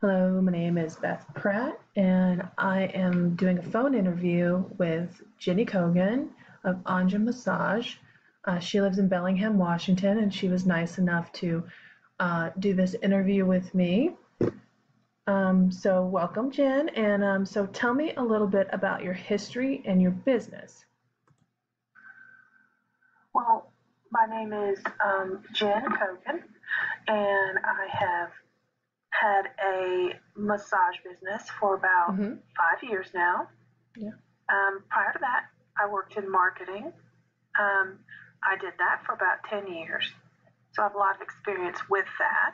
Hello, my name is Beth Pratt, and I am doing a phone interview with Jenny Kogan of Anja Massage. She lives in Bellingham, Washington, and she was nice enough to do this interview with me. So, welcome, Jen. And so, tell me a little bit about your history and your business. Well, my name is Jen Kogan, and I have had a massage business for about Mm-hmm. 5 years now. Yeah. Prior to that, I worked in marketing. I did that for about 10 years, so I have a lot of experience with that.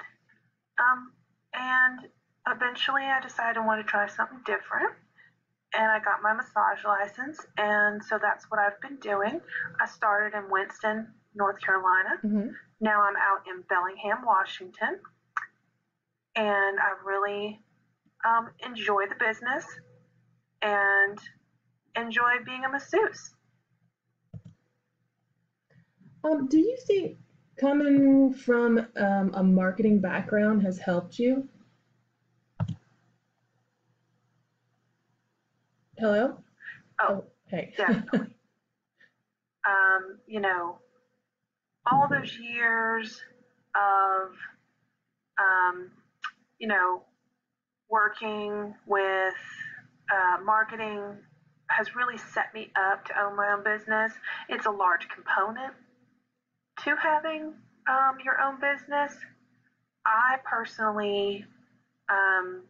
And eventually, I decided I wanted to try something different, and I got my massage license, and so that's what I've been doing. I started in Winston, North Carolina. Mm-hmm. Now I'm out in Bellingham, Washington, and I really enjoy the business and enjoy being a masseuse. Do you think coming from a marketing background has helped you? Hello? Oh, Oh, hey. definitely. You know, all those years of, um, you know, working with marketing has really set me up to own my own business. It's a large component to having your own business. I personally um,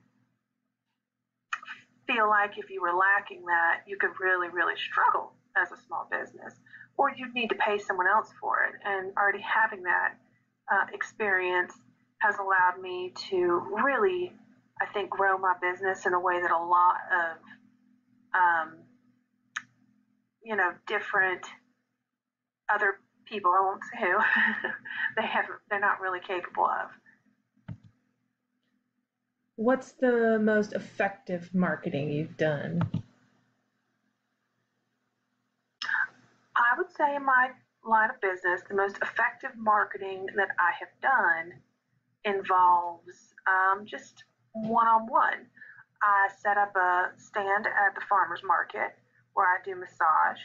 feel like if you were lacking that, you could really, really struggle as a small business, or you'd need to pay someone else for it. And already having that experience has allowed me to really, I think, grow my business in a way that a lot of, um, different other people, I won't say who, they're not really capable of. What's the most effective marketing you've done? I would say in my line of business, the most effective marketing that I have done involves just one on one. I set up a stand at the farmer's market where I do massage,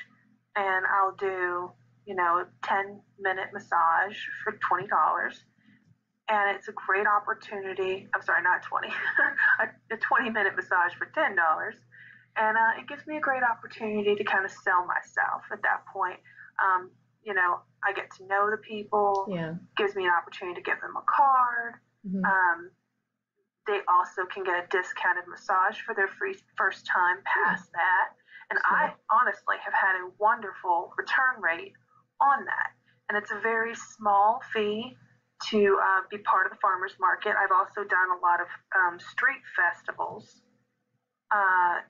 and I'll do, a 10-minute massage for $20. And it's a great opportunity. I'm sorry, not 20, a 20-minute massage for $10. And it gives me a great opportunity to kind of sell myself at that point. Um, I get to know the people, Yeah. gives me an opportunity to give them a card. Mm-hmm. They also can get a discounted massage for their free first time past that. And I honestly have had a wonderful return rate on that. And it's a very small fee to be part of the farmers market. I've also done a lot of street festivals uh,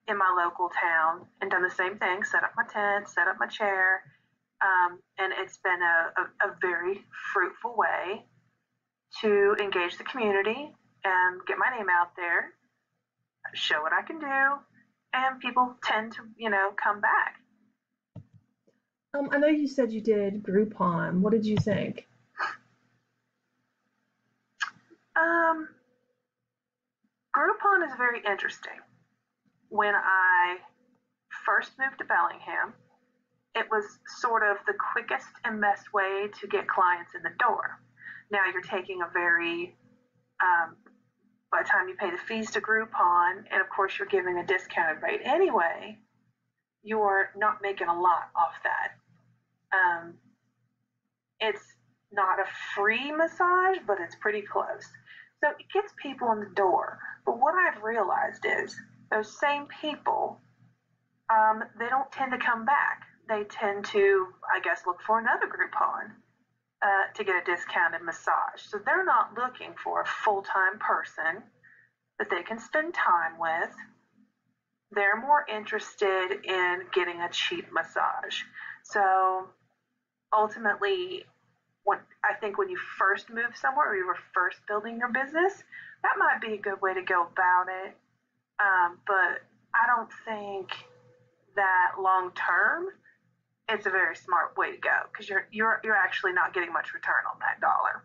in my local town and done the same thing, set up my tent, set up my chair. And it's been a very fruitful way to engage the community and get my name out there, show what I can do, and people tend to, come back. I know you said you did Groupon. What did you think? Um, Groupon is very interesting. When I first moved to Bellingham, it was sort of the quickest and best way to get clients in the door. Now you're taking a very, by the time you pay the fees to Groupon, and of course you're giving a discounted rate anyway, you're not making a lot off that. It's not a free massage, but it's pretty close. So it gets people in the door. But what I've realized is those same people, they don't tend to come back. They tend to, I guess, look for another Groupon to get a discounted massage. So they're not looking for a full-time person that they can spend time with. They're more interested in getting a cheap massage. So ultimately, I think when you first move somewhere or you were first building your business, that might be a good way to go about it. But I don't think that long term it's a very smart way to go because you're actually not getting much return on that dollar.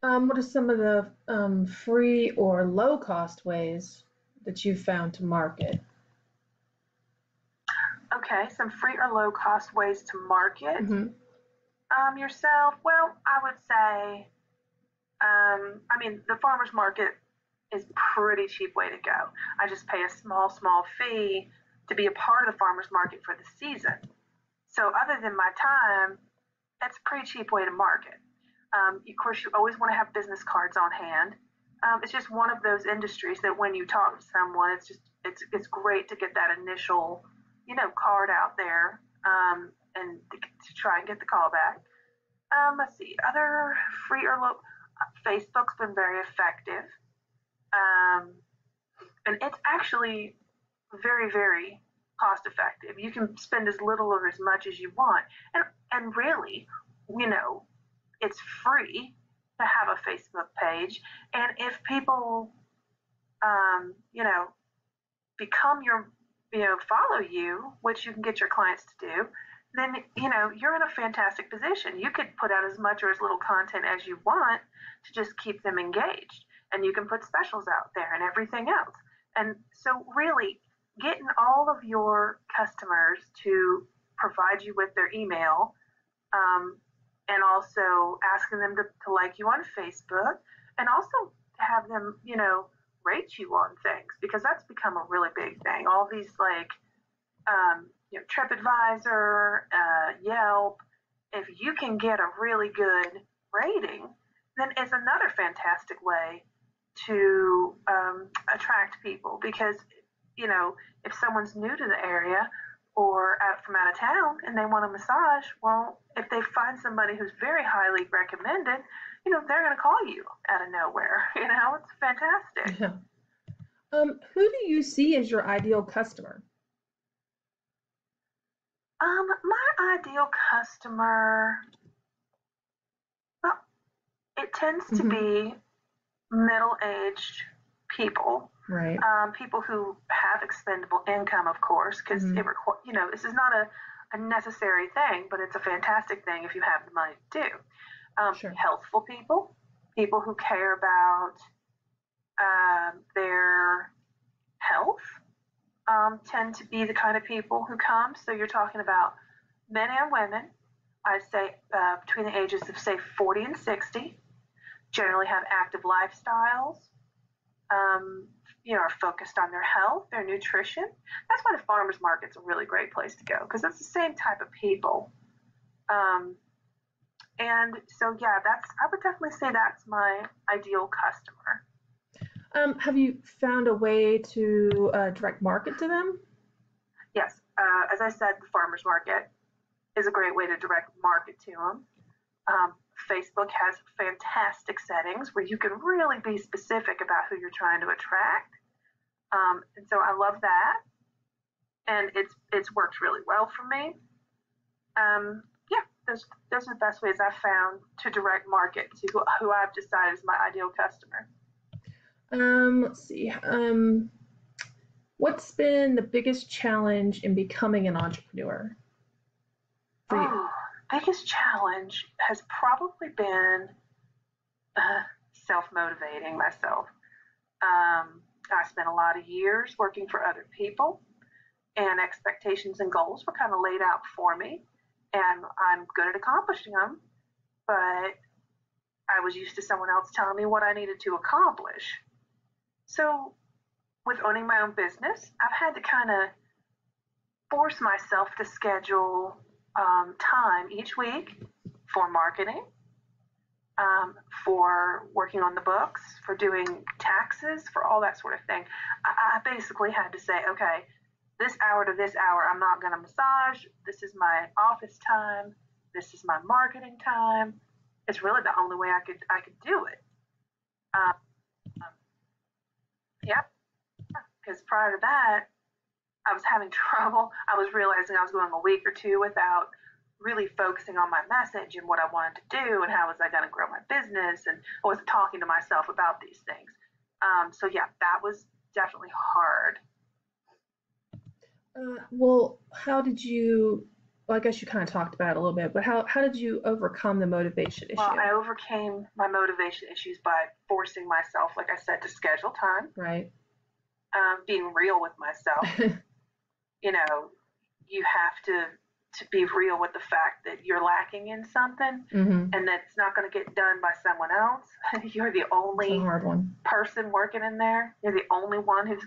What are some of the free or low cost ways that you've found to market? Okay, some free or low cost ways to market Hmm. yourself. Well, I would say, I mean, the farmer's market is pretty cheap way to go. I just pay a small fee to be a part of the farmer's market for the season. So other than my time, it's a pretty cheap way to market. Of course, you always want to have business cards on hand. It's just one of those industries that when you talk to someone, it's great to get that initial, card out there, and to try and get the call back. Let's see, other free or low. Facebook's been very effective, um, and it's actually very cost effective. You can spend as little or as much as you want, and really, you know, it's free to have a Facebook page. And if people, you know, become your, follow you, which you can get your clients to do, then, you're in a fantastic position. You could put out as much or as little content as you want to just keep them engaged. And you can put specials out there and everything else. And so, really, getting all of your customers to provide you with their email, um, and also asking them to like you on Facebook, and also to have them, rate you on things, because that's become a really big thing. All these, like, TripAdvisor, Yelp. If you can get a really good rating, then it's another fantastic way to attract people, because if someone's new to the area or from out of town and they want a massage, well, if they find somebody who's very highly recommended, they're going to call you out of nowhere. It's fantastic. Yeah. Who do you see as your ideal customer? My ideal customer, well, it tends to Hmm. be middle-aged people, Right. people who have expendable income, of course, because Hmm. this is not a necessary thing, but it's a fantastic thing if you have the money to do. Sure. Healthful people, people who care about their health, tend to be the kind of people who come. So you're talking about men and women. I'd say between the ages of, say, 40 and 60, generally have active lifestyles, are focused on their health, their nutrition. That's why the farmers market's a really great place to go, because it's the same type of people. Um, and so, yeah, I would definitely say that's my ideal customer. Have you found a way to direct market to them? Yes, as I said, the farmers market is a great way to direct market to them. Um, Facebook has fantastic settings where you can really be specific about who you're trying to attract. And so I love that, and it's worked really well for me. Yeah, those are the best ways I've found to direct market to who I've decided is my ideal customer. Let's see. What's been the biggest challenge in becoming an entrepreneur for you? Oh, biggest challenge has probably been uh, self motivating myself. I spent a lot of years working for other people, and expectations and goals were kind of laid out for me, and I'm good at accomplishing them, but I was used to someone else telling me what I needed to accomplish. So, with owning my own business, I've had to kind of force myself to schedule time each week for marketing, for working on the books, for doing taxes, for all that sort of thing. I basically had to say, okay, this hour to this hour, I'm not going to massage. This is my office time. This is my marketing time. It's really the only way I could do it. Um, yeah, because prior to that, I was having trouble. I was realizing I was going a week or two without really focusing on my message and what I wanted to do and how was I going to grow my business, and I was talking to myself about these things. So yeah, that was definitely hard. Well, how did you? Well, I guess you kind of talked about it a little bit, but how did you overcome the motivation Well, issue? I overcame my motivation issues by forcing myself, like I said, to schedule time, Right. being real with myself. You know, you have to be real with the fact that you're lacking in something, Mm-hmm. and that it's not going to get done by someone else. You're the It's a only hard one. person working in there. You're the only one who's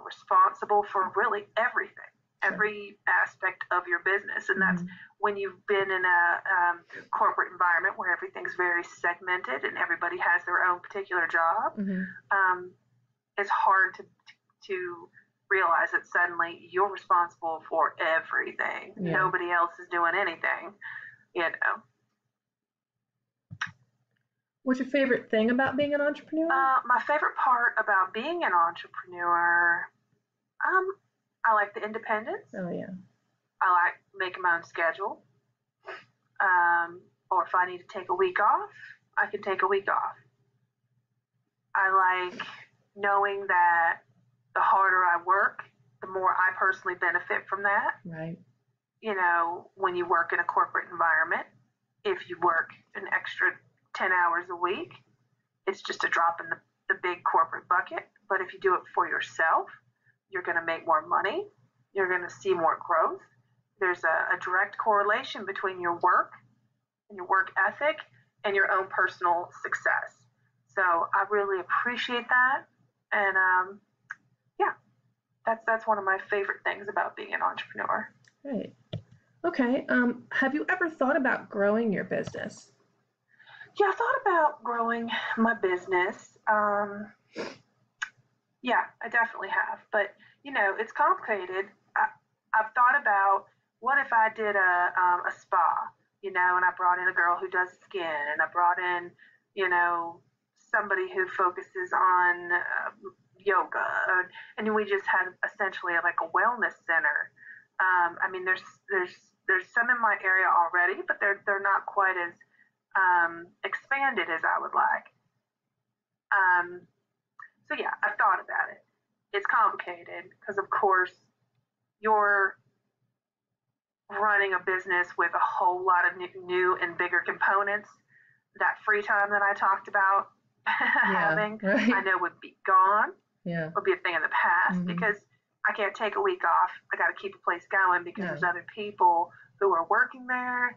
responsible for really everything, Sure. every aspect of your business. And that's Mm-hmm. when you've been in a corporate environment where everything's very segmented and everybody has their own particular job. Mm-hmm. um, it's hard to realize that suddenly you're responsible for everything. Yeah. Nobody else is doing anything, you know. What's your favorite thing about being an entrepreneur? My favorite part about being an entrepreneur, um, I like the independence. Oh yeah. I like making my own schedule. Or if I need to take a week off, I can take a week off. I like knowing that the harder I work, the more I personally benefit from that. Right. When you work in a corporate environment, if you work an extra 10 hours a week, it's just a drop in the big corporate bucket. But if you do it for yourself, you're going to make more money. You're going to see more growth. There's a direct correlation between your work and your work ethic and your own personal success. So I really appreciate that. And yeah, that's one of my favorite things about being an entrepreneur. Right. Okay. Have you ever thought about growing your business? Yeah, I thought about growing my business. Yeah, I definitely have. But, it's complicated. I've thought about what if I did a spa, and I brought in a girl who does skin, and I brought in, somebody who focuses on yoga, and we just had essentially like a wellness center. I mean, there's some in my area already, but they're not quite as expanded as I would like. Um, so yeah, I've thought about it. It's complicated because, of course, you're running a business with a whole lot of new and bigger components. That free time that I talked about Yeah. having, I Right. know would be gone, Yeah. would be a thing in the past Mm-hmm. because I can't take a week off. I got to keep the place going because No. there's other people who are working there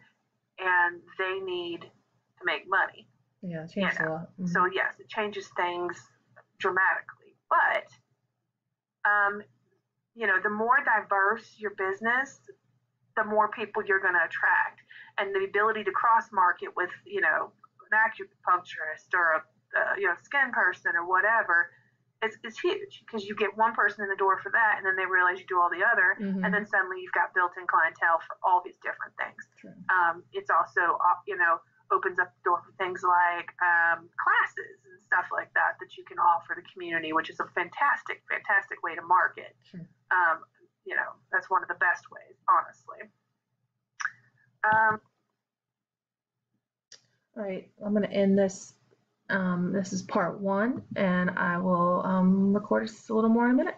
and they need to make money. Yeah. It You changed a know, lot. Mm-hmm. so yes, it changes things dramatically. But um, the more diverse your business, the more people you're going to attract, and the ability to cross market with an acupuncturist or a skin person or whatever is huge because you get one person in the door for that, and then they realize you do all the other, and Mm-hmm. then suddenly you've got built-in clientele for all these different things. True. It's also opens up the door for things like classes and stuff like that you can offer the community, which is a fantastic way to market. Sure. That's one of the best ways, honestly. Um, All right. I'm going to end this. This is part one, and I will record us a little more in a minute.